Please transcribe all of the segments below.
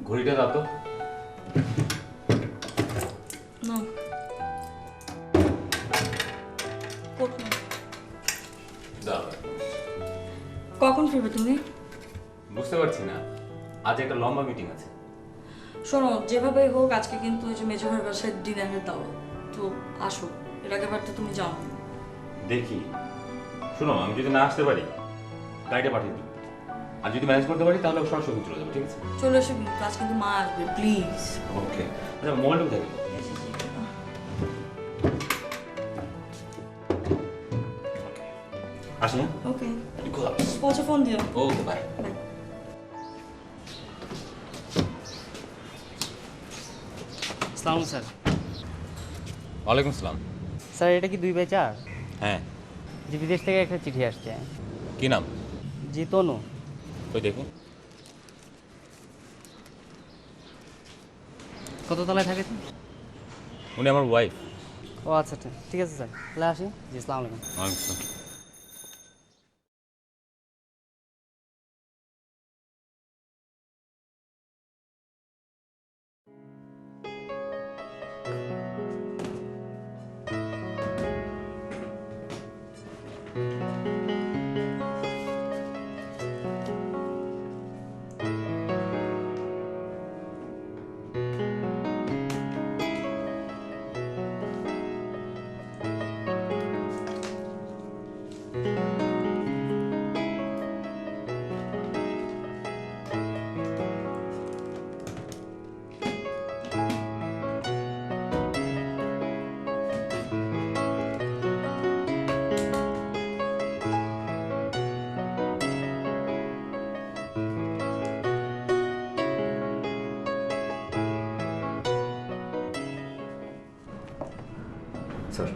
ঘড়িটা দাও তো। না দাও। কখন ফিরবে তুমি? বুঝতে পারছি না, আজ একটা লম্বা মিটিং আছে। শোনো, যেভাবে হোক আজকে কিন্তু ওই যে মেজো ভাইয়ের বাসায় ডিনারের দাও, তো আসো। এর আগের বার তো তুমি যাও। দেখি, শোনো, আমি যদি না আসতে পারি গাড়িটা পাঠিয়ে দিই, আর যদি ম্যানেজ করতে পারি তাহলে সরাসরি চলে যাবো, ঠিক আছে? চলে এসো, কিন্তু আজ কিন্তু মা আসবে, প্লিজ। ওকে। আচ্ছা, মোবাইলটা কোথায় গেল? আসি, হ্যাঁ? ওকে, খোলা। পৌঁছে ফোন দিও। ওকে, বাই। বাই। আসসালামু স্যার। ওয়ালাইকুম আসসালাম। স্যার এটা কি 2/4? হ্যাঁ। যে বিদেশ থেকে একটা চিঠি আসছে। কি নাম? জি তনু। ওই দেখুন। কত তলায় থাকে? উনি আমার ওয়াইফ। ও আচ্ছা ঠিক আছে স্যার, তাহলে আসি। জি আসসালামু আলাইকুম। ওয়ালাইকুম আসসালাম। Sir,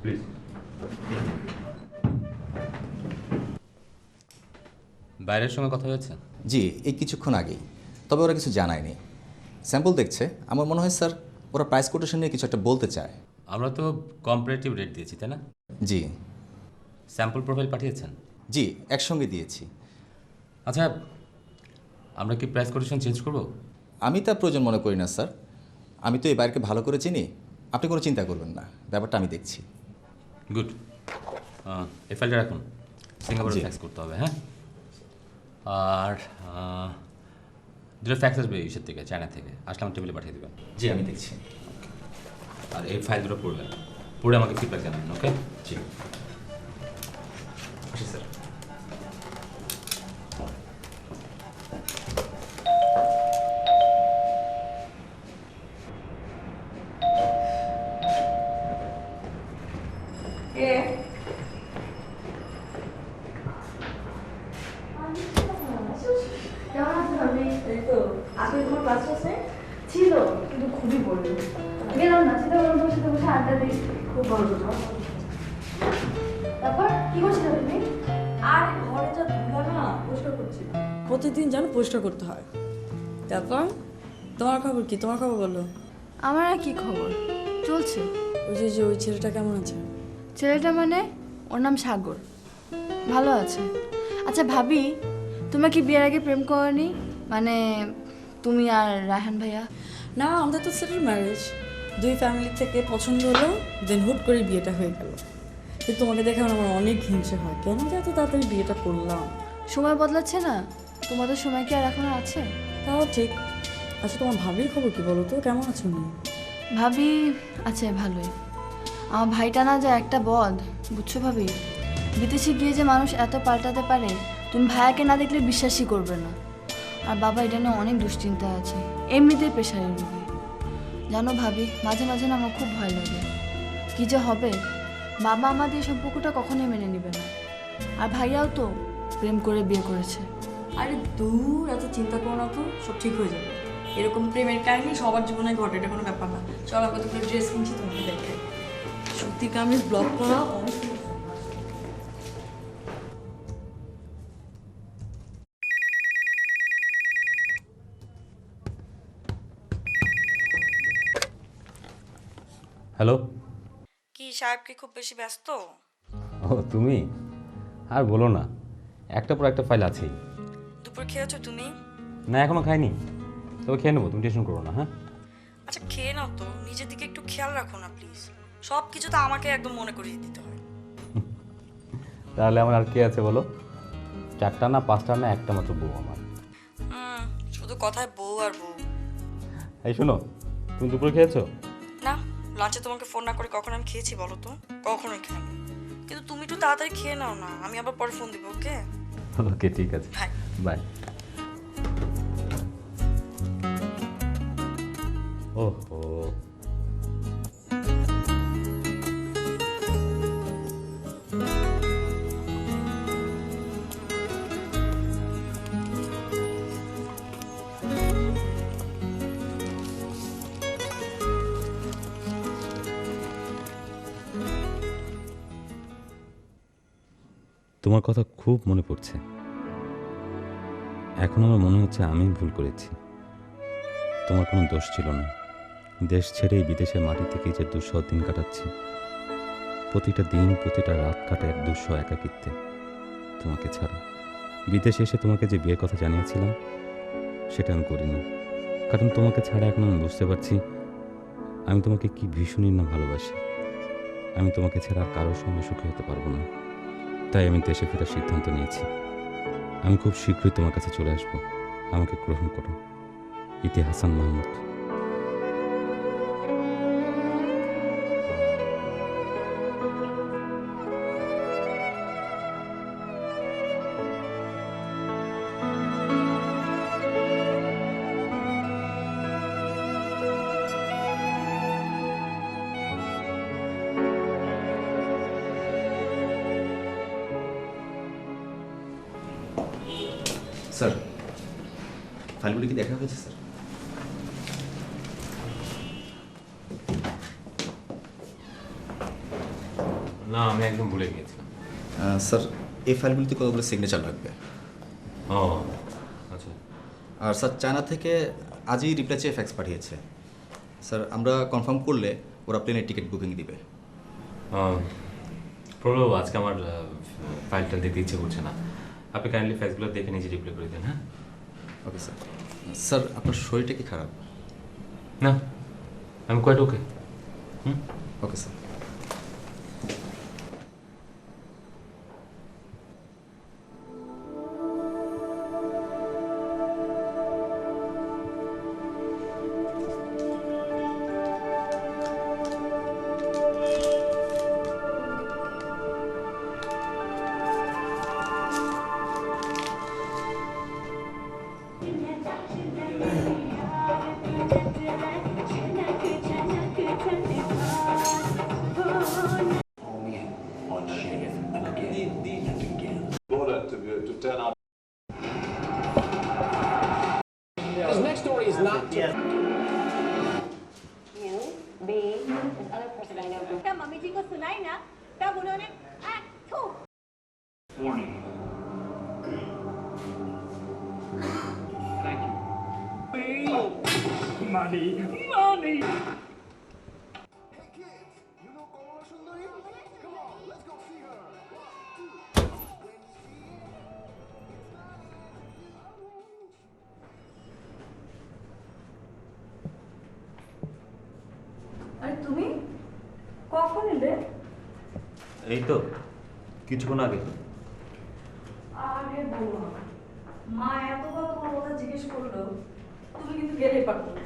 please. বাইরের সঙ্গে কথা হয়েছে? জি, এই কিছুক্ষণ আগেই। তবে ওরা কিছু জানায়নি, স্যাম্পল দেখছে। আমার মনে হয় স্যার ওরা প্রাইস কোটেশন নিয়ে কিছু একটা বলতে চায়। আমরা তো কম্পারেটিভ রেট দিয়েছি, তাই না? জি স্যাম্পল প্রোফাইল পাঠিয়েছেন? জি, একসঙ্গে দিয়েছি। আচ্ছা, আমরা কি প্রাইস কোটেশন চেঞ্জ করব? আমি তা প্রয়োজন মনে করি না স্যার। আমি তো এই বাইরকে ভালো করে চিনি, আপনি কোনো চিন্তা করবেন না, ব্যাপারটা আমি দেখছি। গুড। এই ফাইলটা রাখুন, সিঙ্গাপুরে জি। ফ্যাক্স করতে হবে, হ্যাঁ? আর দুটো ফ্যাক্স আসবে ইসের থেকে, চায়না থেকে, আসলে আমার টেবিলে পাঠিয়ে দেবেন। জি, আমি দেখছি। আর এই ফাইল দুটো পড়বেন, পড়ে আমাকে ফিডব্যাক জানাবেন, ওকে? জি, আসি স্যার। এই তো আজকে তোমার ক্লাস আছে? ছিল, কিন্তু খুবই বোরিং। গেলাম না, চিন্তা করলাম তোমার সাথে বসে আড্ডা দিই, খুব ভালো লাগলো। তারপর কি করছিলে তুমি? আর ঘরে যা ধুলা না, পরিষ্কার করছি। প্রতিদিন যেন পরিষ্কার করতে হয়। তারপর তোমার খবর কি? তোমার খবর বলো। আমার আর কি খবর, চলছে। ওই ছেলেটা কেমন আছে? ছেলেটা মানে ওর নাম সাগর, ভালো আছে। আচ্ছা ভাবি, তোমার কি বিয়ের আগে প্রেম করনি? মানে তুমি আর রায়হান ভাইয়া? না, আমাদের তো সেটেল ম্যারেজ। দুই ফ্যামিলি থেকে পছন্দ হলো, দেন হুট করে বিয়েটা হয়ে গেল। কিন্তু তোমাকে দেখে আমার অনেক হিংসে হয়, কেন যে এত তাড়াতাড়ি বিয়েটা করলাম। সময় বদলাচ্ছে না, তোমাদের সময় কি আর এখনো আছে? তাও ঠিক। আচ্ছা, তোমার ভাবির খবর কি বলো তো, কেমন আছো উনি? ভাবি আছে ভালোই। আমার ভাইটা না যা একটা বদ, বুঝছো ভাবি? বিদেশে গিয়ে যে মানুষ এত পাল্টাতে পারে, তুমি ভাইয়াকে না দেখলে বিশ্বাসই করবে না। আর বাবা এটা নিয়ে অনেক দুশ্চিন্তা আছে, এমনিতেই প্রেশারের রোগী। জানো ভাবি, মাঝে মাঝে না আমার খুব ভয় লাগে, কি যে হবে। বাবা আমাদের এই সম্পর্কটা কখনোই মেনে নেবে না। আর ভাইয়াও তো প্রেম করে বিয়ে করেছে। আরে দূর, এত চিন্তা করো না তো, সব ঠিক হয়ে যাবে। এরকম প্রেমের কাহিনী সবার জীবনে ঘটে, এটা কোনো ব্যাপার না। চলো আমি তো ড্রেস কিনছি, তোমাকে দেখে। সত্যি কামিজ ব্লক করা অনেক। হ্যালো। কি সাহেব কি খুব বেশি ব্যস্ত? ও তুমি, আর বলো না, একটা পর একটা ফাইল আছেই। দুপুর খেয়েছো তুমি? না এখনো খাইনি, তবে খেয়ে নেবো, তুমি টেনশন করো না। হ্যাঁ আচ্ছা খেয়ে নাও তো, নিজের দিকে একটু খেয়াল রাখো না প্লিজ। সব কিছু তো আমাকে একদম মনে করিয়ে দিতে হয়। তাহলে আমার আর কে আছে বলো? 4টা না 5টা না একটা মাত্র বউ আমার। শুধু কথায় বউ আর বউ। এই শোনো, তুমি দুপুরে খেয়েছো? না, লাঞ্চে তোমাকে ফোন না করে কখন আমি খেয়েছি বলো তো? কখনোই খাইনি। কিন্তু তুমি একটু তাড়াতাড়ি খেয়ে নাও না, আমি আবার পরে ফোন দিব। ওকে ওকে ঠিক আছে, বাই। বাই। ওহো, তোমার কথা খুব মনে পড়ছে। এখন আমার মনে হচ্ছে আমি ভুল করেছি। তোমার কোনো দোষ ছিল না। দেশ ছেড়ে এই বিদেশের মাটি থেকে যে 200 দিন কাটাচ্ছি, প্রতিটা দিন প্রতিটা রাত কাটে এক 200 একাকিত্বে তোমাকে ছাড়া। বিদেশে এসে তোমাকে যে বিয়ের কথা জানিয়েছিলাম সেটা আমি করিনি, কারণ তোমাকে ছাড়া এখন আমি বুঝতে পারছি আমি তোমাকে কি ভীষণই না ভালোবাসি। আমি তোমাকে ছাড়া আর কারোর সঙ্গে সুখী হতে পারবো না। তাই আমি দেশে ফেরার সিদ্ধান্ত নিয়েছি। আমি খুব শীঘ্রই তোমার কাছে চলে আসব। আমাকে গ্রহণ করো। ইতি হাসান মাহমুদ। স্যার, ফাইলগুলি কি দেখা হয়েছে স্যার? না, আমি একদম ভুলে গিয়েছিলাম। স্যার, এই ফাইলগুলিতে কতগুলো সিগনেচার লাগবে। ও আচ্ছা। আর স্যার, চায়না থেকে আজই রিপ্লাই চেয়ে ফ্যাক্স পাঠিয়েছে। স্যার, আমরা কনফার্ম করলে ওরা প্লেনের টিকিট বুকিং দিবে। প্রবলেম, আজকে আমার ফাইলটা দিতে ইচ্ছে করছে না। আপনি কাইন্ডলি ফ্যাক্সগুলো দেখে নিজে রিপ্লাই করে দেন। হ্যাঁ ওকে স্যার। স্যার, আপনার শরীরটা কি খারাপ? না, আমি quite okay. Okay sir. Border to turn out. This next story is not. You, B, this other person I know. क्या मम्मी जी को सुनाई ना, तब उन्होंने थू। আরে তুমি কখন এলে? এই তো কিছুক্ষণ আগে। আরে বলো না। মা এতবার তোমার কথা জিজ্ঞেস করলো, তুমি কিন্তু গেলেই পারতো না।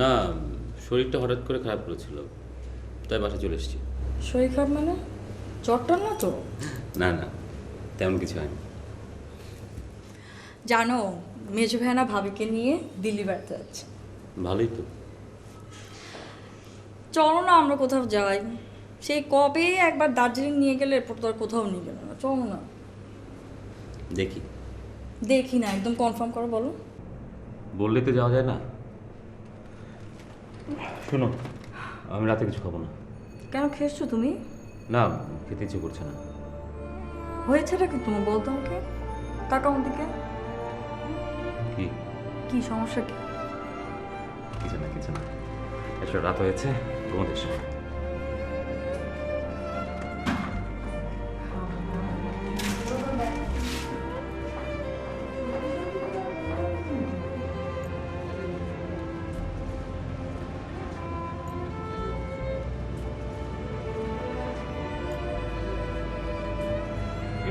না, শরীরটা হঠাৎ করে খারাপ করেছিল, তাই বাসা চলে এসেছি। শরীর খারাপ মানে? জ্বরটা না তো? না না, তেমন কিছু হয়নি। জানো, মেজো ভাইনা ভাবিকে নিয়ে দিল্লি বেড়াতে যাচ্ছে। ভালোই তো। চলো না আমরা কোথাও যাই। সেই কবে একবার দার্জিলিং নিয়ে গেলে এরপর তো আর কোথাও নিয়ে গেল না। চলো না। দেখি। দেখি না, একদম কনফার্ম করো, বলো। বললে তো যাওয়া যায় না। শোনো, আমি রাতে কিছু খাবো না। কেন, খেয়েছো তুমি? না, খেতে ইচ্ছে করছে না। হয়েছেটা কি তোমার, বলতো আমাকে। তাকাও দিকে। কি কি সমস্যা? কি কিছু না কিছু না, এসব রাত হয়েছে, ঘুমোতে সময়।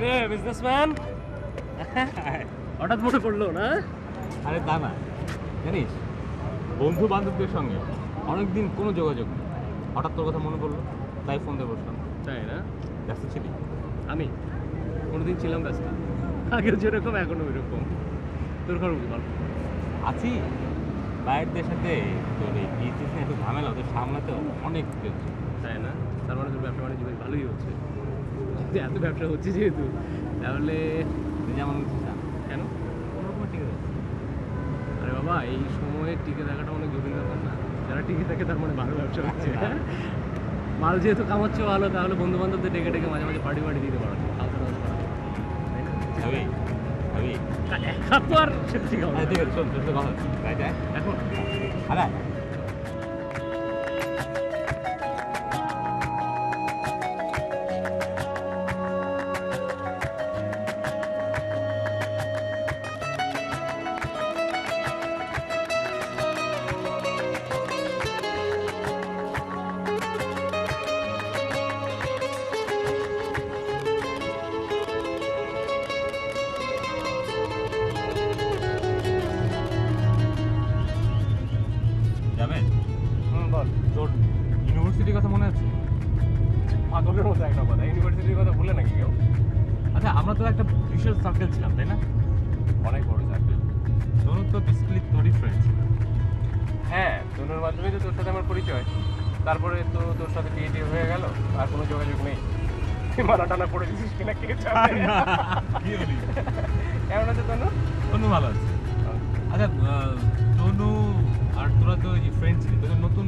রে বিজনেসম্যান, হঠাৎ মনে পড়লো না? আরে তা না, জানিস বন্ধু বান্ধবদের সঙ্গে অনেকদিন কোনো যোগাযোগ নেই, হঠাৎ তোর কথা মনে পড়লো তাই ফোন দিয়ে বসলাম। তাই না? ব্যস্ত ছিলি? আমি কোনোদিন ছিলাম ব্যস্ত, আগেও যেরকম এখনো ওইরকম। তোর খবর কি বল? আছি, বাইরের সাথে তোর এই বিজনেস নিয়ে একটু ঝামেলা, ওদের সামলাতে অনেক চলছে। তাই না? তার মানে তোর ব্যবসা বাণিজ্য বেশ ভালোই হচ্ছে। যে এত ব্যবসা হচ্ছে যেহেতু, তাহলে তুই যেমন কেন? ওরকম ঠিক আছে। আরে বাবা, এই সময়ে টিকে থাকাটা অনেক জরুরি ব্যাপার না? যারা টিকে থাকে তার মানে ভালো ব্যবসা হচ্ছে। হ্যাঁ, মাল যেহেতু কামাচ্ছে ভালো, তাহলে বন্ধু বান্ধবদের ডেকে ডেকে মাঝে মাঝে পার্টি দিতে পারো, খাওয়া দাওয়া করা। ভাবি ভাবি একা তো আর সেটা ঠিক হবে না। ঠিক আছে, শোন তোর সাথে কথা হচ্ছে। তাই যায় এখন আরে যাবেন? বল। তোর ইউনিভার্সিটির কথা মনে আছে? পাগলের মতো একটা কথা, ইউনিভার্সিটির কথা বলে নাকি কেউ? আচ্ছা, আমরা তো একটা বিশাল সার্কেল ছিলাম, তাই না? অনেক বড় চাকরি। তোর তো বেসিক্যালি তোরই ফ্রেন্ড ছিল। হ্যাঁ, তোর মাধ্যমেই তো তোর সাথে আমার পরিচয়। তারপরে তো তোর সাথে বিয়ে হয়ে গেল, আর কোনো যোগাযোগ নেই। তুই মারা টানা পড়ে দিছিস কিনা কে জানে। কি বলি? কেমন আছে তনু? তনু ভালো আছে। আচ্ছা, তনু আর তোরা তো এই ফ্রেন্ড ছিলি, তোদের নতুন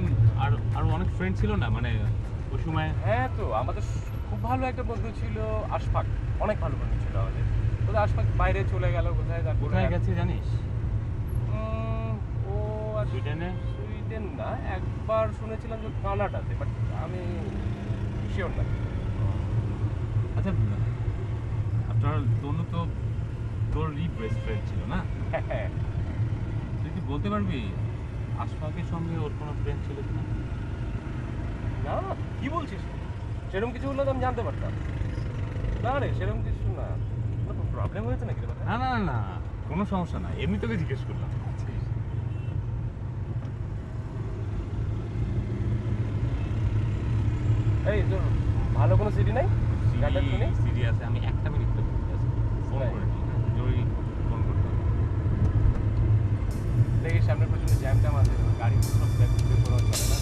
আরো অনেক ফ্রেন্ড ছিল না মানে ওই সময়? হ্যাঁ, তো আমাদের খুব ভালো একটা বন্ধু ছিল আশফাক, অনেক ভালো বন্ধু ছিল আমাদের। ওদের আশফাক বাইরে চলে গেল, কোথায় কোথায় গেছে জানিস? ও আর সুইডেনে? সুইডেন না, একবার শুনেছিলাম যে কানাডাতে, বাট আমি শিওর না। আচ্ছা, আপনার তনু তো তোরই বেস্ট ফ্রেন্ড ছিল না? হ্যাঁ, তুই কি বলতে পারবি আশফাকের সঙ্গে ওর কোনো ফ্রেন্ড ছিল কিনা? না, কি বলছিস? সেরকম কিছু হলে তো আমি জানতে পারতাম। না রে, সেরকম কিছু না। কোনো প্রবলেম হয়েছে নাকি রে কথা? না না না না, কোনো সমস্যা না, এমনি তোকে জিজ্ঞেস করলাম। এই তোর ভালো কোনো সিডি নাই? গানটা শুনি। সিডি আছে, আমি একটা মিনিট তো ফোন তাই? করে দিই, হ্যাঁ, জরুরি ফোন করতে হবে। দেখি সামনে প্রচন্ড জ্যাম ট্যাম আছে, গাড়ি সব ব্যাগ কোনো চলে না।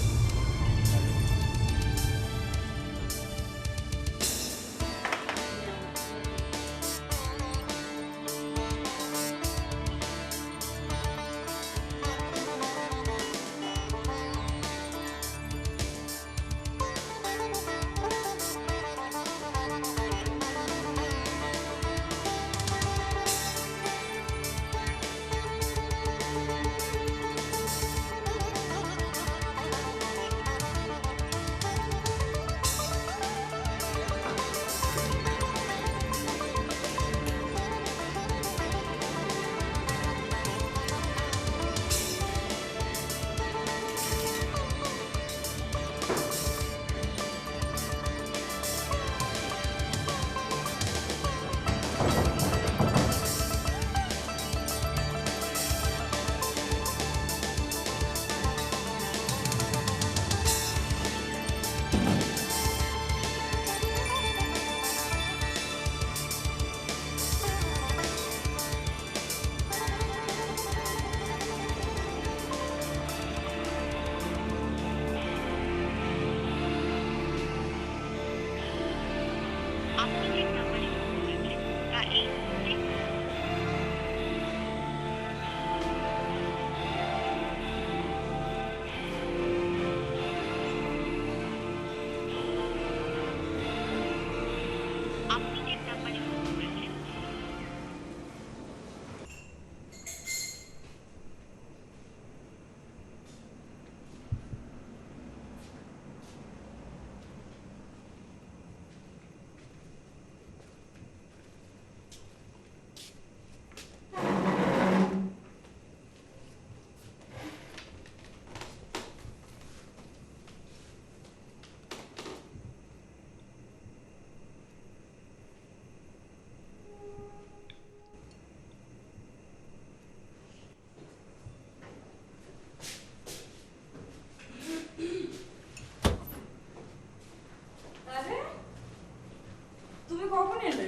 এলে?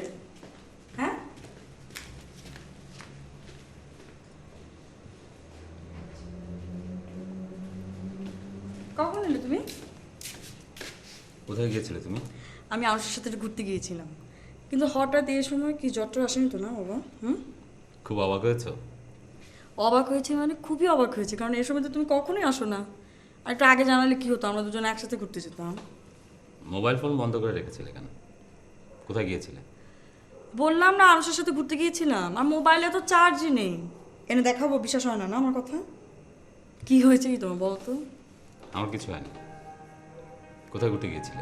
হ্যাঁ, কখন এলে তুমি? কোথায় গিয়েছিলে তুমি? আমি আরশের সাথে একটু ঘুরতে গিয়েছিলাম, কিন্তু হঠাৎ এই সময় কি জ্বরটা আসেনি তো না বাবা? খুব অবাক হয়েছো? অবাক হয়েছে মানে খুবই অবাক হয়েছে, কারণ এই সময় তো তুমি কখনোই আসো না। আর একটু আগে জানালে কি হতো, আমরা দুজনে একসাথে ঘুরতে যেতাম। মোবাইল ফোন বন্ধ করে রেখেছিলে কেন? কোথায় গিয়েছিলে? বললাম না, আরশের সাথে ঘুরতে গিয়েছিলাম। আর মোবাইলে তো চার্জই নেই, এনে দেখাবো? বিশ্বাস হয় না না আমার কথা? কি হয়েছে কি তোমার বলো তো? আমার কিছু হয়নি। কোথায় ঘুরতে গিয়েছিলে?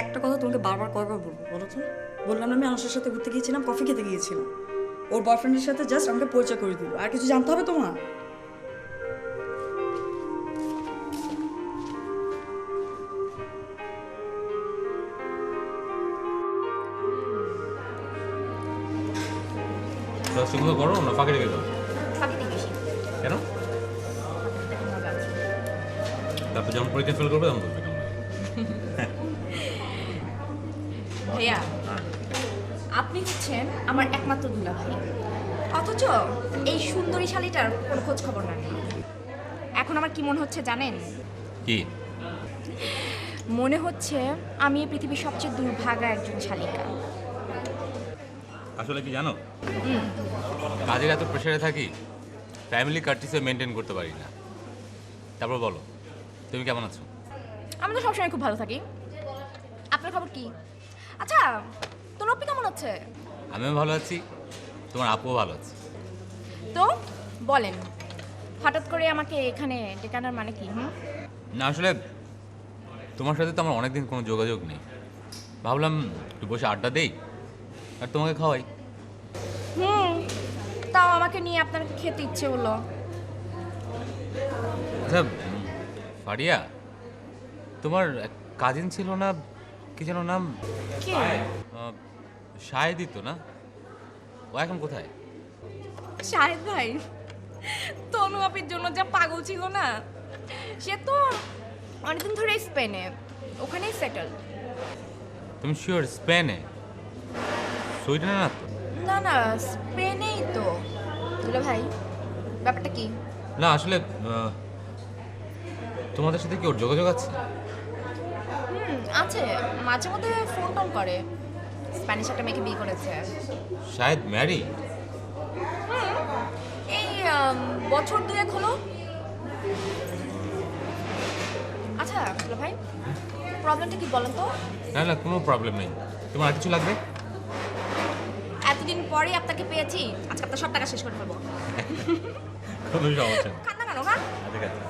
একটা কথা তোমাকে বারবার কয়বার বলবো বলো তো? বললাম না আমি আরশের সাথে ঘুরতে গিয়েছিলাম, কফি খেতে গিয়েছিলাম। ওর বয়ফ্রেন্ডের সাথে জাস্ট আমাকে পরিচয় করে দিল। আর কিছু জানতে হবে তোমার? সেগুলো করো না, ফাঁকে রেখে দাও। ফাঁকি দিই বেশি। কেন? তারপর যখন পরীক্ষা ফেল করবে তখন বলবে কেমন লাগে। ভাইয়া, আপনি হচ্ছেন আমার একমাত্র দুলাভাই, অথচ এই সুন্দরী শালীটার কোনো খোঁজ খবর নাই। এখন আমার কি মনে হচ্ছে জানেন? কি? মনে হচ্ছে আমি এই পৃথিবীর সবচেয়ে দুর্ভাগা একজন শালিকা। আসলে কি জানো, কাজের এত প্রেশারে থাকি, ফ্যামিলি কার্টিসে মেনটেন করতে পারি না। তারপর বলো, তুমি কেমন আছো? আমি তো সবসময় খুব ভালো থাকি। আপনার খবর কি? আচ্ছা, তোর আপনি কেমন আছে? আমিও ভালো আছি, তোমার আপুও ভালো আছে। তো বলেন, হঠাৎ করে আমাকে এখানে ডেকে আনার মানে কি? না আসলে তোমার সাথে তো আমার অনেকদিন কোনো যোগাযোগ নেই, ভাবলাম একটু বসে আড্ডা দেই আর তোমাকে খাওয়াই। তাও আমাকে নিয়ে আপনার খেতে ইচ্ছে হলো। আচ্ছা ফারিয়া, তোমার কাজিন ছিল না, কি যেন নাম? কে? শাহেদি তো না? ও এখন কোথায়? শাহেদ ভাই তনু আপির জন্য যা পাগল ছিল না, সে তো অনেকদিন ধরে স্পেনে, ওখানেই সেটেল। তুমি শিওর স্পেনে? সুইডেনে না তো? না না, স্পেনেই তো। দুলা ভাই, ব্যাপারটা কি? না আসলে তোমাদের সাথে কি ওর যোগাযোগ আছে? আছে, মাঝে মধ্যে ফোন টোন করে। স্প্যানিশ একটা মেয়েকে বিয়ে করেছে। শায়দ ম্যারি। এই বছর দুয়েক হলো। আচ্ছা দুলা ভাই, প্রবলেমটা কি বলেন তো? না না, কোনো প্রবলেম নেই। তোমার আর কিছু লাগবে? এতদিন পরে আপনাকে পেয়েছি, আজকে আপনার সব টাকা শেষ করে ফেলবো। কোনো সমস্যা নেই। কান্না কেন? হ্যাঁ, ঠিক আছে।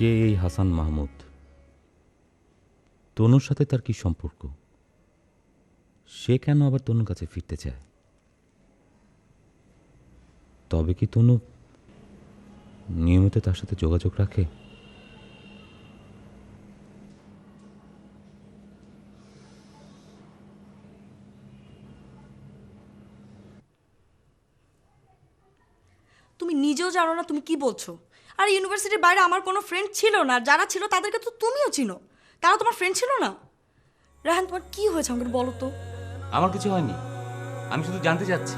কে এই হাসান মাহমুদ? তনুর সাথে তার কি সম্পর্ক? সে কেন আবার তনুর কাছে ফিরতে চায়? তবে কি তনু নিয়মিত তার সাথে যোগাযোগ রাখে? তুমি নিজেও জানো না তুমি কি বলছো। আর ইউনিভার্সিটির বাইরে আমার কোনো ফ্রেন্ড ছিল না, যারা ছিল তাদেরকে তো তুমিও চিনো, তারা তোমার ফ্রেন্ড ছিল না। রাহান তোমার কি হয়েছে আমাকে বলো তো। আমার কিছু হয়নি, আমি শুধু জানতে চাচ্ছি,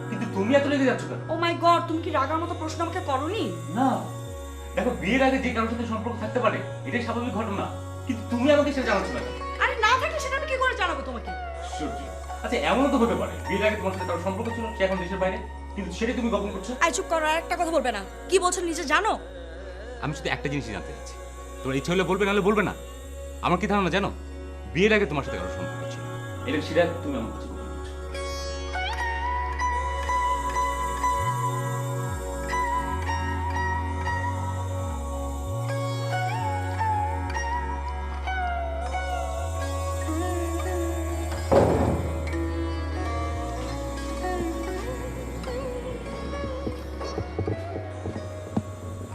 কিন্তু তুমি এত লেগে যাচ্ছ কেন? ও মাই গড, তুমি কি রাগার মতো প্রশ্ন আমাকে করোনি? না দেখো, বিয়ের আগে যে কারোর সাথে সম্পর্ক থাকতে পারে এটাই স্বাভাবিক ঘটনা, কিন্তু তুমি আমাকে সেটা জানাচ্ছ না কেন? আরে না থাকলে সেটা আমি কি করে জানাবো তোমাকে? আশ্চর্য। আচ্ছা এমনও তো হতে পারে বিয়ের আগে তোমার সাথে কারোর সম্পর্ক ছিল, সে এখন দেশের বাইরে, কিন্তু সেটাই তুমি গোপন করছো। আই চুপ করো, আর একটা কথা বলবে না। কি বলছো নিজে জানো? আমি শুধু একটা জিনিসই জানতে চাচ্ছি, তোমার ইচ্ছে হলে বলবে, নাহলে বলবে না। আমার কি ধারণা জানো, বিয়ের আগে তোমার সাথে কারোর সম্পর্ক ছিল, এটা সেটা তুমি আমার কাছে গোপন করছো।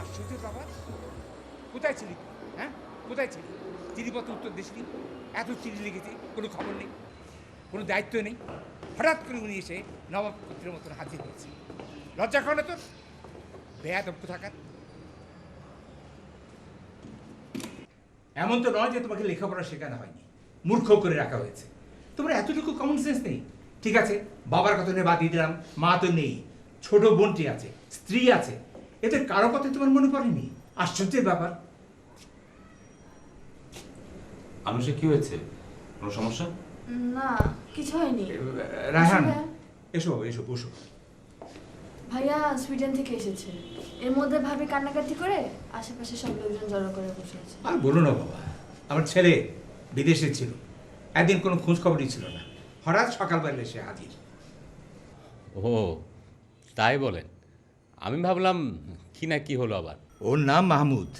আশ্চর্য বাবা, কোথায় ছিলি? হ্যাঁ, কোথায় ছিলি? চিঠিপত্র উত্তর দিসনি, এত চিঠি লিখেছি, কোনো খবর নেই, কোনো দায়িত্ব নেই। হঠাৎ করে উনি এসে নবাব পুত্রের মতন হাজির হয়েছে। লজ্জা করে না তোর? বেয়াদব কোথাকার। এমন তো নয় যে তোমাকে লেখাপড়া শেখানো হয়নি, মূর্খ করে রাখা হয়েছে। তোমার এতটুকু কমন সেন্স নেই? ঠিক আছে, বাবার কথা নিয়ে বাদ দিয়ে দিলাম, মা তো নেই, ছোট বোনটি আছে, স্ত্রী আছে, এদের কারো কথা তোমার মনে পড়েনি? আশ্চর্যের ব্যাপার। আনুষে কি হয়েছে, কোনো সমস্যা? না, কিছু হয়নি। রায়হান, ভাইয়া। এসো এসো, বসো। ভাইয়া সুইডেন থেকে এসেছে, এর মধ্যে ভাবি কান্নাকাটি করে আশেপাশে সব লোকজন জড়ো করে বসে আছে। আর বলো না বাবা, আমার ছেলে বিদেশে ছিল, একদিন কোনো খোঁজ খবরই ছিল না, হঠাৎ সকালবেলা এসে হাজির। ও তাই বলেন, আমি ভাবলাম কি না কি হলো আবার। ওর নাম মাহমুদ,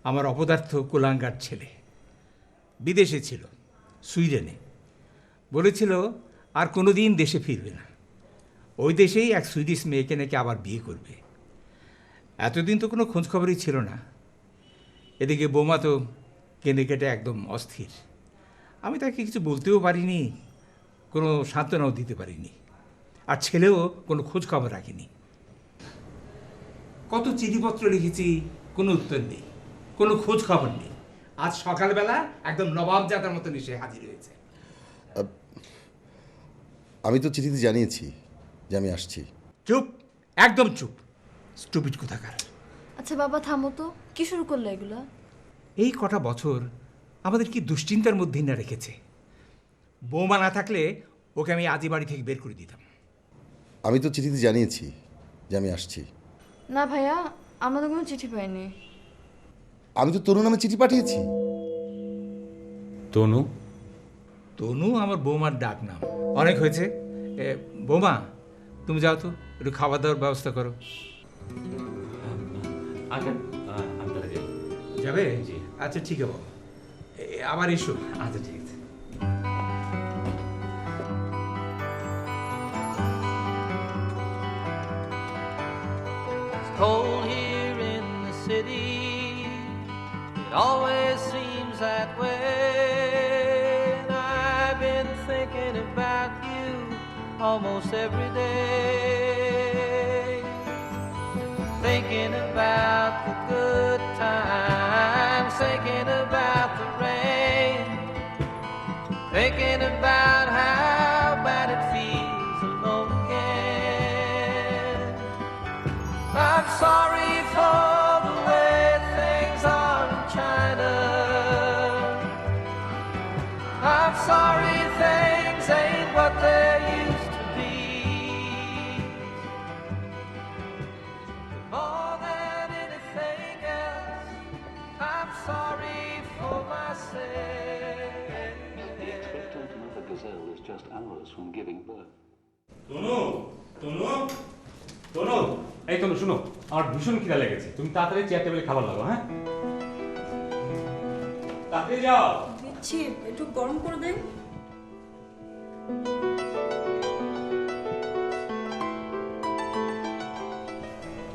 আমার অপদার্থ কুলাঙ্গার ছেলে। বিদেশে ছিল, সুইডেনে। বলেছিল আর কোনো দিন দেশে ফিরবে না, ওই দেশেই এক সুইডিশ মেয়েকে নাকি আবার বিয়ে করবে। এতদিন তো কোনো খোঁজ খবরই ছিল না। এদিকে বৌমা তো কেঁদে কেটে একদম অস্থির। আমি তাকে কিছু বলতেও পারিনি, কোনো সান্ত্বনাও দিতে পারিনি, আর ছেলেও কোনো খোঁজ খবর রাখেনি। কত চিঠিপত্র লিখেছি, কোনো উত্তর নেই, কোনো খোঁজ খবর নেই। আজ সকালবেলা একদম নবাবজাদার মতন এসে হাজির হয়েছে। আমি তো চিঠিতে জানিয়েছি যে আমি আসছি। চুপ, একদম চুপ, স্টুপিড কোথাকার। আচ্ছা বাবা থামো তো, কি শুরু করলো এগুলো? এই কটা বছর আমাদের কি দুশ্চিন্তার মধ্যেই না রেখেছে। বৌমা না থাকলে ওকে আমি আজই বাড়ি থেকে বের করে দিতাম। আমি তো চিঠিতে জানিয়েছি যে আমি আসছি। না ভাইয়া, আমরা তো কোনো চিঠি পাইনি। আমি তো তরুণ নামে চিঠি পাঠিয়েছি। তনু? তনু আমার বৌমার ডাক নাম। অনেক হয়েছে। বৌমা, তুমি যাও তো, একটু খাওয়া দাওয়ার ব্যবস্থা করো। আচ্ছা আমি তাহলে যাই। যাবে? জি। আচ্ছা ঠিক আছে বাবা, আবার এসো। আচ্ছা ঠিক আছে। Cold here in the city, it always seems that way. And I've been thinking about you almost every day. Thinking about the good times, thinking about the rain, thinking about how bad it feels alone again. I'm sorry for the way things are in China. I'm sorry things ain't what they used to be. More than anything else, I'm sorry for myself. The expectant mother gazelle is just hours from giving birth. তনু, তনু, তনু, এই তনু শুনো, আমার ভীষণ খিদা লেগেছে, তুমি তাড়াতাড়ি chair টেবিলে খাবার লাগো। হ্যাঁ তাড়াতাড়ি যাও। দিচ্ছি, একটু গরম করে দে।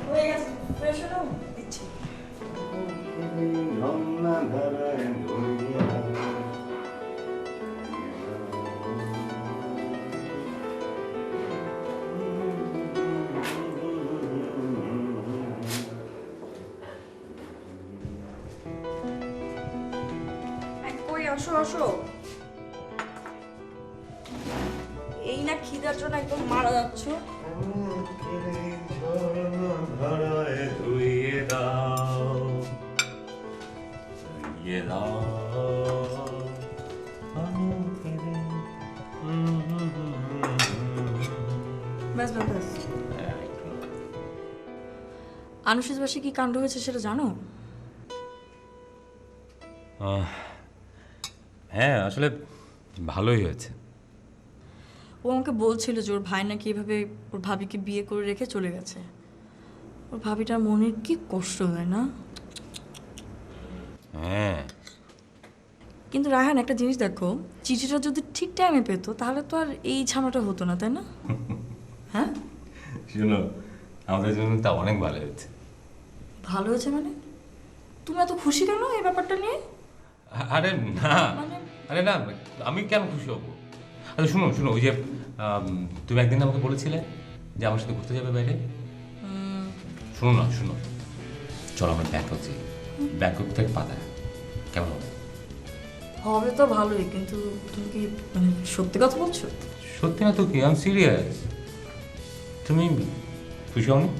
হয়ে গেছে, ফ্রেশ হলো, দিচ্ছি। কই আসো আসো। এই না খিদার জন্য একদম মারা যাচ্ছ। ব্যাস ব্যাস ব্যাস। আনুষের বাসে কি কাণ্ড হয়েছে সেটা জানো? হ্যাঁ, আসলে ভালোই হয়েছে। ও আমাকে বলছিল যে ওর ভাই নাকি এভাবে ওর ভাবিকে বিয়ে করে রেখে চলে গেছে। ওর ভাবিটার মনের কি কষ্ট হয় না? হ্যাঁ, কিন্তু রায়হান, একটা জিনিস দেখো, চিঠিটা যদি ঠিক টাইমে পেতো তাহলে তো আর এই ঝামেলাটা হতো না, তাই না? হ্যাঁ, শুনো, আমাদের জন্য তা অনেক ভালো হয়েছে। ভালো হয়েছে মানে? তুমি এত খুশি কেন এই ব্যাপারটা নিয়ে? আরে না, আরে না, আমি কেন খুশি হব? আচ্ছা শুনো শুনো, ওই যে তুমি একদিন আমাকে বলেছিলে যে আমার সাথে ঘুরতে যাবে বাইরে। শুনো না, শুনো, চলো আমরা ব্যাংকক যাই। ব্যাংকক থেকে পাতায় কেমন হবে? হবে তো ভালোই, কিন্তু তুমি কি মানে সত্যি কথা বলছো? সত্যি না তো কি, আই এম সিরিয়াস। তুমি খুশি হওনি?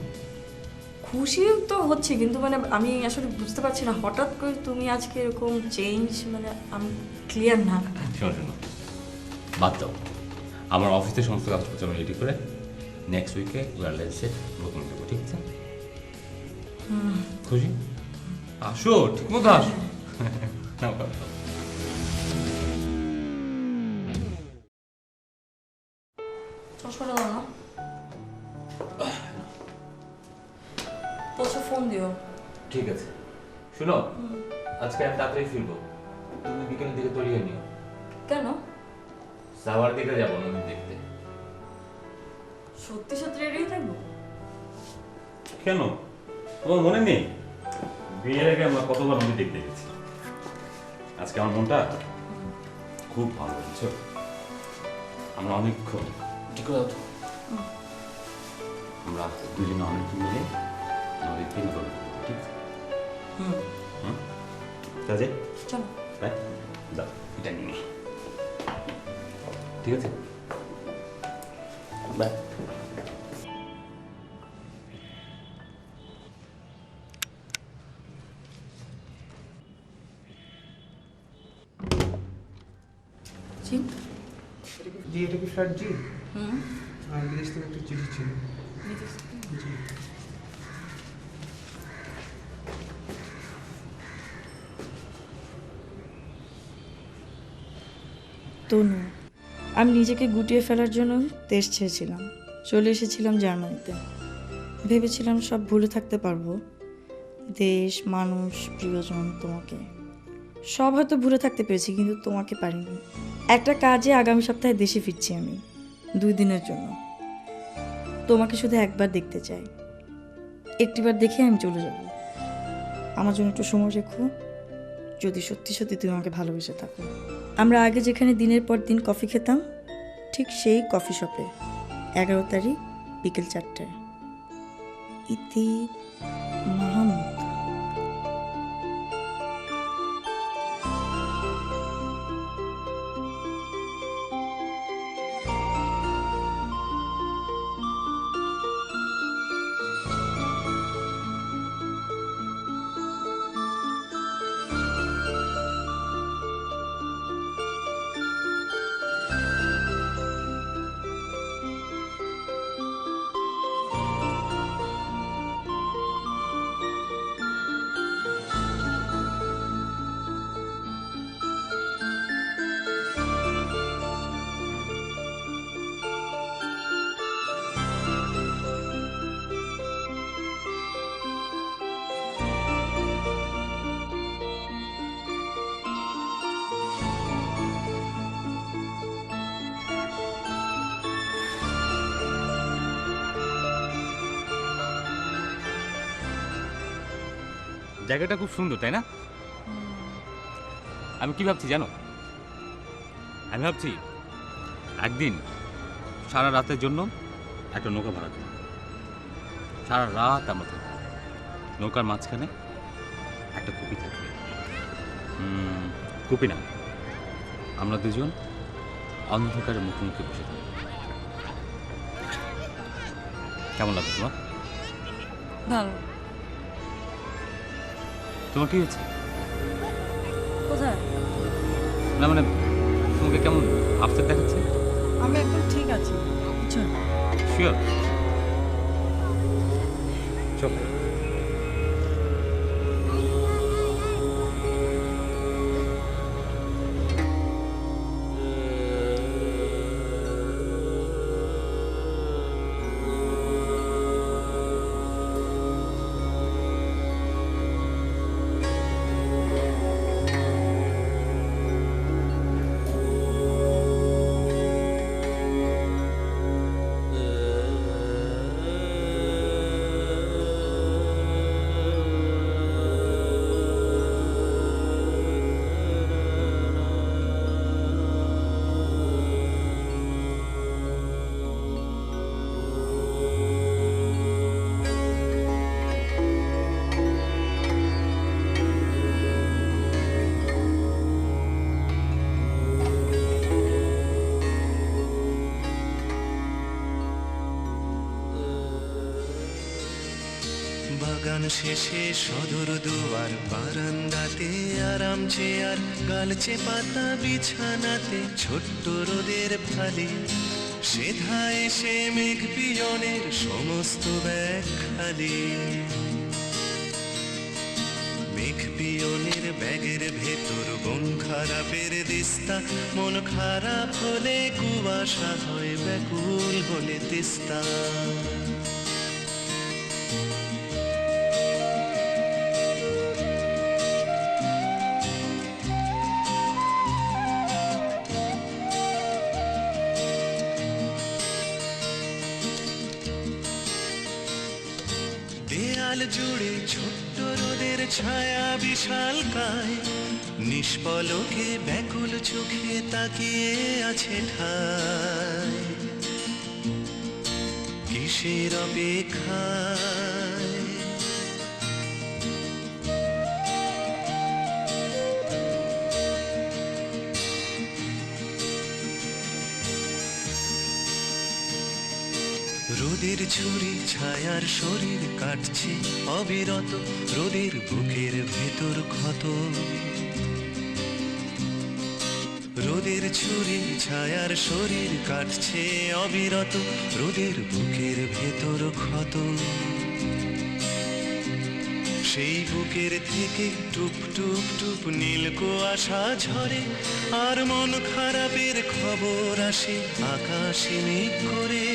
খুশি তো হচ্ছে, কিন্তু মানে আমি আসলে বুঝতে পারছি না হঠাৎ করে তুমি আজকে এরকম চেঞ্জ, মানে আমি ক্লিয়ার না। শোনো শোনো, বাদ দাও। আমার অফিসের সমস্ত কাগজপত্র আমি রেডি করে নেক্সট উইকে ওয়ারলেন্সে বুকিং দেবো, ঠিক আছে? খুশি? আসো, ঠিক মতো আসো। চশমাটা দাও না, বলছো ফোন দিও। ঠিক আছে, শুনো, আজকে আমি তাড়াতাড়ি ফিরবো। তুমি বিকেলের দিকে তৈরি হয়ে নিও। কেন? সাভার দিকে যাবো নদী দেখতে। সত্যি সত্যি রেডি থাকবো? কেন, তোমার মনে নেই বিয়ের আগে আমরা কতবার নদী দেখতে গেছি? আজকে আমার মনটা খুব ভালো, বুঝছো? আমরা অনেকক্ষণ ঠিক করে দাও তো। আমরা দুজনে অনেকক্ষণ মিলে নদীর দিন করবো, ঠিক আছে? কাজে চলো, বাই। যাও, এটা নিয়ে নি। ঠিক আছে, বাই। জি, এটা কি ফ্ল্যাট জি? আর বিদেশ থেকে একটা চিঠি ছিল। জি। তনু, আমি নিজেকে গুটিয়ে ফেলার জন্য দেশ ছেড়েছিলাম, চলে এসেছিলাম জার্মানিতে। ভেবেছিলাম সব ভুলে থাকতে পারবো, দেশ, মানুষ, প্রিয়জন, তোমাকে সব হয়তো ভুলে থাকতে পেরেছি, কিন্তু তোমাকে পারিনি। একটা কাজে আগামী সপ্তাহে দেশে ফিরছি আমি, 2 দিনের জন্য। তোমাকে শুধু একবার দেখতে চাই, একটিবার দেখে আমি চলে যাব। আমার জন্য একটু সময় রেখো, যদি সত্যি সত্যি তুমি আমাকে ভালোবেসে থাকো। আমরা আগে যেখানে দিনের পর দিন কফি খেতাম, ঠিক সেই কফি শপে 11 তারিখ বিকেল 4টায়। ইতি মাহমুদ। জায়গাটা খুব সুন্দর, তাই না? আমি কি ভাবছি জানো? আমি ভাবছি একদিন সারা রাতের জন্য একটা নৌকা ভাড়া দেব। সারা রাত আমরা থাকবো, নৌকার মাঝখানে একটা কুপি থাকবে। কুপি না, আমরা দুজন অন্ধকারের মুখোমুখি বসে থাকবো। কেমন লাগবে তোমার? ভালো। তোমার কি হয়েছে? কোথায়? না মানে তোমাকে কেমন আপসেট দেখাচ্ছে? আমি একদম ঠিক আছি, বুঝছো? শিওর? চল। বাগান শেষে সদর দুয়ার, বারান্দাতে আরাম চেয়ার, গালচে পাতা বিছানাতে ছোট্ট রোদের ফালি, সেধা এসে মেঘ পিয়নের সমস্ত ব্যাগ খালি। মেঘ পিয়নের ব্যাগের ভেতর মন খারাপের দিস্তা, মন খারাপ হলে কুয়াশা হয়, ব্যাকুল হলে তিস্তা। দেয়াল জুড়ে ছোট্ট রোদের ছায়া বিশাল কায়, নিষ্পলকে ব্যাকুল চোখে তাকিয়ে আছে ঠায়। কিসের অপেক্ষায়? রোদের ছুরি ছায়ার শরীর কাটছে অবিরত, রোদের বুকের ভেতর ক্ষত। রোদের ছুরি ছায়ার শরীর কাটছে অবিরত, রোদের বুকের ভেতর ক্ষত। সেই বুকের থেকে টুপ টুপ টুপ নীল কুয়াশা ঝরে, আর মন খারাপের খবর আসে আকাশে মেঘ করে।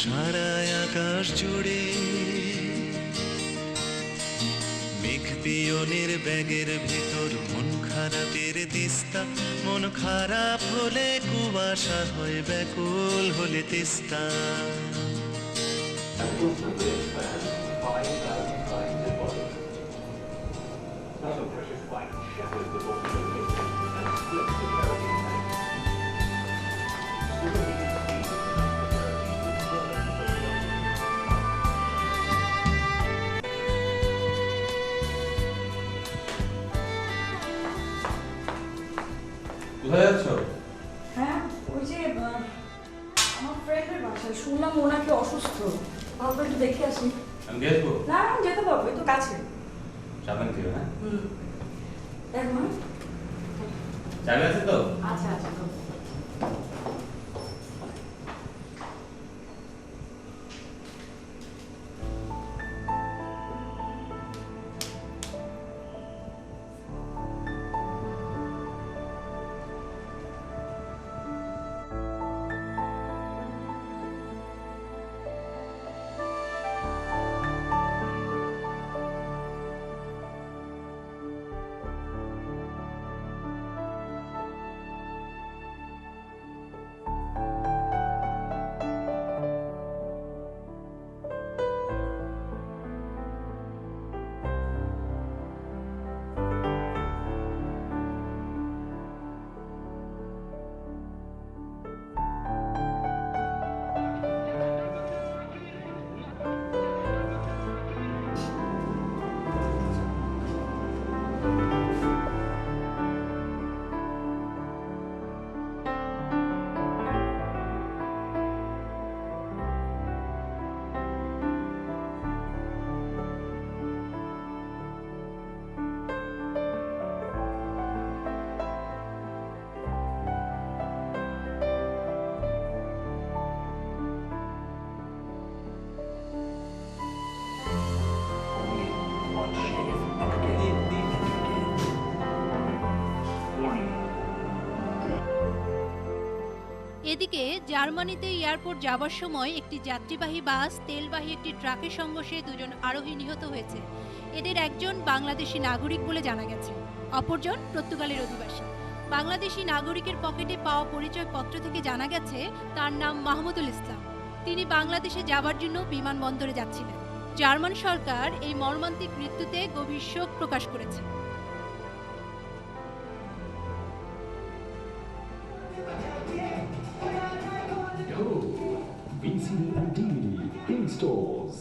সারা আকাশ জুড়ে মেঘ পিয়নের ব্যাগের ভেতর মন খারাপের দিস্তা, মন খারাপ হলে কুয়াশা হয়, ব্যাকুল হলে তিস্তা। কোথায় যাচ্ছ? হ্যাঁ, ওই যে আমার ফ্রেন্ডের বাসায় শুনলাম ওনাকে অসুস্থ, ভাবলো একটু দেখে আসি। আমি দেখবো? না, আমি যেতে পারবো, এই তো কাছে। সাবধান থেকো, হ্যাঁ? এখন চাবি আছে তো? আচ্ছা আচ্ছা। এদিকে জার্মানিতে এয়ারপোর্ট যাবার সময় একটি যাত্রীবাহী বাস তেলবাহী একটি ট্রাকের সংঘর্ষে দুজন আরোহী নিহত হয়েছে। এদের একজন বাংলাদেশি নাগরিক বলে জানা গেছে, অপরজন পর্তুগালের অধিবাসী। বাংলাদেশি নাগরিকের পকেটে পাওয়া পরিচয়পত্র থেকে জানা গেছে তার নাম মাহমুদুল ইসলাম। তিনি বাংলাদেশে যাবার জন্য বিমানবন্দরে যাচ্ছিলেন। জার্মান সরকার এই মর্মান্তিক মৃত্যুতে গভীর শোক প্রকাশ করেছে। VCD and DVD in stores.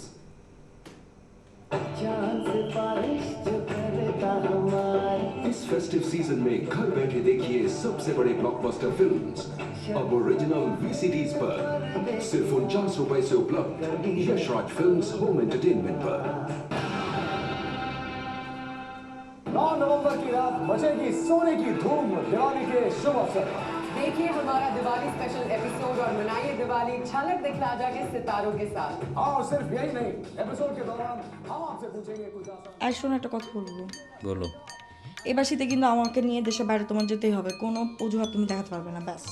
इस फेस्टिव सीजन में घर बैठे देखिए सबसे बड़े ब्लॉकबस्टर फिल्म्स अब ओरिजिनल VCDs पर सिर्फ 49 रुपए से उपलब्ध यशराज फिल्म्स होम एंटरटेनमेंट पर। 9 नवंबर की रात मचेगी सोने की धूम दिवाली के शुभ अवसर। देखिए हमारा दिवाली स्पेशल एपिसोड और मनाइए दिवाली झलक दिखला जाके सितारों के साथ। और सिर्फ यही नहीं, एपिसोड के दौरान हम आपसे पूछेंगे कुछ आसान। আর শোনো, একটা কথা বলবো। বলো। এবার শীতে কিন্তু আমাকে নিয়ে দেশের বাইরে তোমার যেতেই হবে, কোনো অজুহাত তুমি দেখাতে পারবে না, ব্যাস।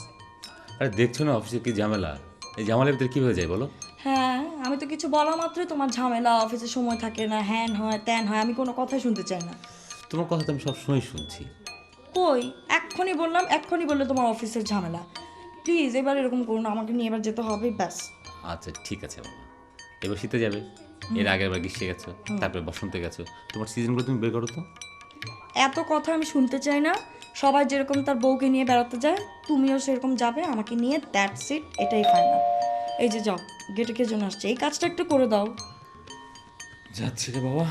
আরে দেখছো না অফিসে কি ঝামেলা, এই ঝামেলার ভিতরে কী হয়ে যায় বলো? হ্যাঁ, আমি তো কিছু বলা মাত্রই তোমার ঝামেলা, অফিসে সময় থাকে না, হ্যান হয় ত্যান হয়, আমি কোনো কথাই শুনতে চাই না। তোমার কথা তো আমি সবসময় শুনছি। কই, এক্ষুনি বললাম, এক্ষুনি বললে তোমার অফিসের ঝামেলা। প্লিজ এবার এরকম করো না, আমাকে নিয়ে এবার যেতে হবে, ব্যাস। আচ্ছা ঠিক আছে বাবা, এবার শীতে যাবে, এর আগের বার গ্রীষ্মে গেছো, তারপরে বসন্তে গেছো, তোমার সিজনগুলো তুমি বের করো তো। এত কথা আমি শুনতে চাই না। সবাই যেরকম তার বউকে নিয়ে বেড়াতে যায়, তুমিও সেরকম যাবে আমাকে নিয়ে, দ্যাটস ইট, এটাই ফাইনাল। এই যে যাও, গেটে কে জন্য আসছে, এই কাজটা একটু করে দাও। যাচ্ছি রে বাবা।